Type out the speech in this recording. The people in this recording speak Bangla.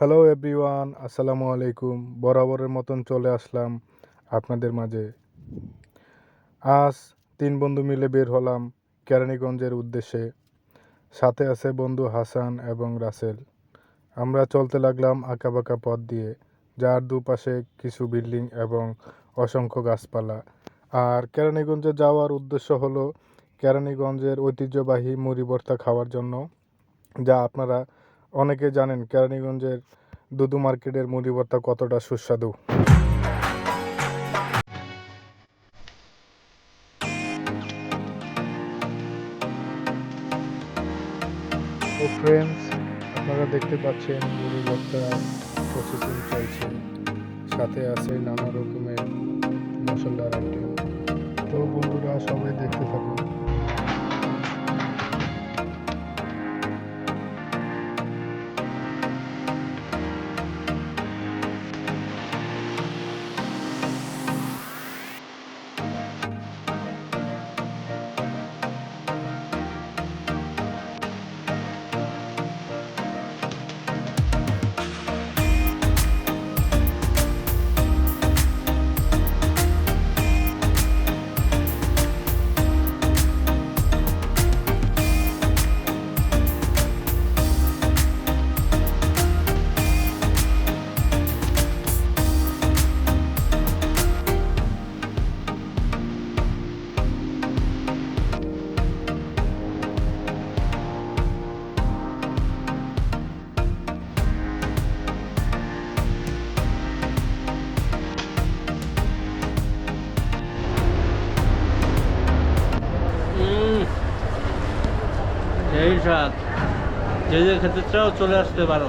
হ্যালো এভরিওয়ান, আসসালামু আলাইকুম। বরাবরের মতন চলে আসলাম আপনাদের মাঝে। আজ তিন বন্ধু মিলে বের হলাম কেরানীগঞ্জের উদ্দেশ্যে। সাথে আছে বন্ধু হাসান এবং রাসেল। আমরা চলতে লাগলাম আঁকাবাঁকা পথ দিয়ে, যার দুপাশে কিছু বিল্ডিং এবং অসংখ্য গাছপালা। আর কেরানীগঞ্জে যাওয়ার উদ্দেশ্য হলো কেরানীগঞ্জের ঐতিহ্যবাহী মুড়ি ভর্তা খাওয়ার জন্য, যা আপনারা অনেকে জানেন কেরানীগঞ্জের দুদু মার্কেটের মুড়ি ভর্তা কতটা সুস্বাদু। তো ফ্রেন্ডস, আপনারা দেখতে পাচ্ছেন মুড়ি ভর্তা প্রসেসিং চলছে, সাথে আছে নানা রকমের মশলার আইটেম। তো বন্ধুরা, সবাই দেখতে থাকুন। এই স্বাদ, যে যে খেতে চাও চলে আসতে পারো।